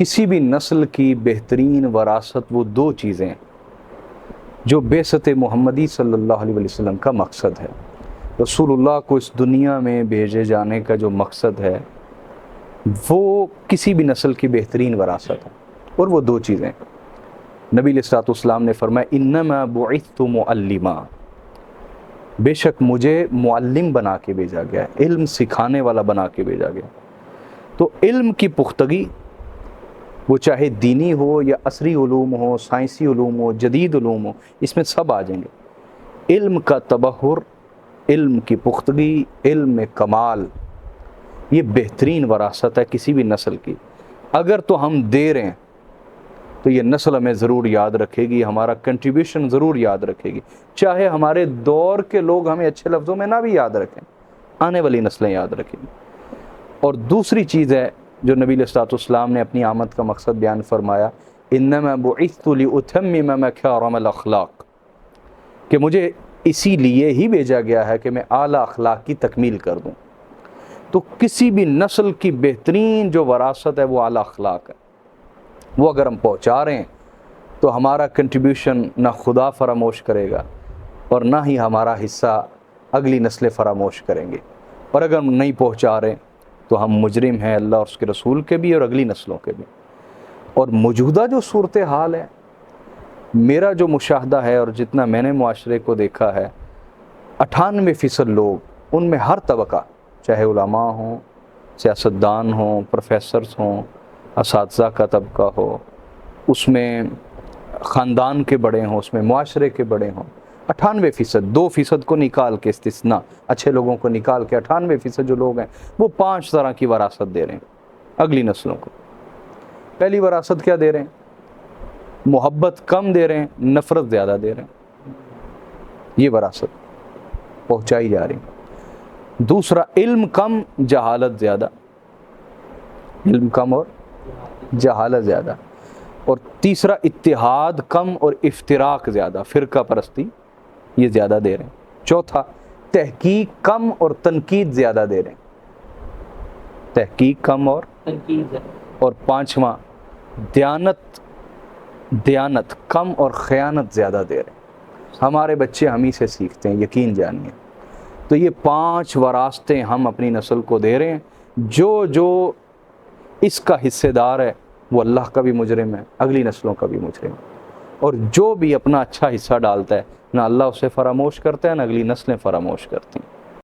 کسی بھی نسل کی بہترین وراثت وہ دو چیزیں ہیں جو بعثت محمدی صلی اللہ علیہ وسلم کا مقصد ہے۔ رسول اللہ کو اس دنیا میں بھیجے جانے کا جو مقصد ہے وہ کسی بھی نسل کی بہترین وراثت ہے، اور وہ دو چیزیں۔ نبی علیہ الصلوۃ والسلام نے فرمایا انما بعثت معلما، بے شک مجھے معلم بنا کے بھیجا گیا ہے، علم سکھانے والا بنا کے بھیجا گیا۔ تو علم کی پختگی وہ چاہے دینی ہو یا عصری علوم ہو، سائنسی علوم ہو، جدید علوم ہو، اس میں سب آ جائیں گے۔ علم کا تبحر، علم کی پختگی، علم میں کمال، یہ بہترین وراثت ہے کسی بھی نسل کی۔ اگر تو ہم دے رہے ہیں تو یہ نسل ہمیں ضرور یاد رکھے گی، ہمارا کنٹریبیوشن ضرور یاد رکھے گی، چاہے ہمارے دور کے لوگ ہمیں اچھے لفظوں میں نہ بھی یاد رکھیں، آنے والی نسلیں یاد رکھیں گی۔ اور دوسری چیز ہے جو نبی علیہ الصلوۃ والسلام نے اپنی آمد کا مقصد بیان فرمایا، انما بعثت لاتمم مکارم الاخلاق، کہ مجھے اسی لیے ہی بھیجا گیا ہے کہ میں اعلیٰ اخلاق کی تکمیل کر دوں۔ تو کسی بھی نسل کی بہترین جو وراثت ہے وہ اعلیٰ اخلاق ہے، وہ اگر ہم پہنچا رہے ہیں تو ہمارا کنٹریبیوشن نہ خدا فراموش کرے گا اور نہ ہی ہمارا حصہ اگلی نسلیں فراموش کریں گے، اور اگر ہم نہیں پہنچا رہے تو ہم مجرم ہیں اللہ اور اس کے رسول کے بھی اور اگلی نسلوں کے بھی۔ اور موجودہ جو صورتحال ہے، میرا جو مشاہدہ ہے اور جتنا میں نے معاشرے کو دیکھا ہے، 98% لوگ، ان میں ہر طبقہ، چاہے علماء ہوں، سیاستدان ہوں، پروفیسرز ہوں، اساتذہ کا طبقہ ہو، اس میں خاندان کے بڑے ہوں، اس میں معاشرے کے بڑے ہوں، 98%، 2% کو نکال کے استثناء، اچھے لوگوں کو نکال کے 98% جو لوگ ہیں وہ 5 طرح کی وراثت دے رہے ہیں اگلی نسلوں کو۔ پہلی وراثت کیا دے رہے ہیں؟ محبت کم دے رہے ہیں، نفرت زیادہ دے رہے ہیں، یہ وراثت پہنچائی جا رہی ہے۔ دوسرا، علم کم جہالت زیادہ، علم کم اور جہالت زیادہ۔ اور تیسرا، اتحاد کم اور افتراق زیادہ، فرقہ پرستی یہ زیادہ دے رہے ہیں۔ چوتھا، تحقیق کم اور تنقید زیادہ دے رہے ہیں، تحقیق کم اور تنقید۔ اور پانچواں، دیانت کم اور خیانت زیادہ دے رہے ہیں۔ ہمارے بچے ہم ہی سے سیکھتے ہیں، یقین جانیے۔ تو یہ 5 وراثتیں ہم اپنی نسل کو دے رہے ہیں، جو اس کا حصے دار ہے وہ اللہ کا بھی مجرم ہے، اگلی نسلوں کا بھی مجرم ہے، اور جو بھی اپنا اچھا حصہ ڈالتا ہے نہ اللہ اسے فراموش کرتا ہے نہ اگلی نسلیں فراموش کرتی ہیں۔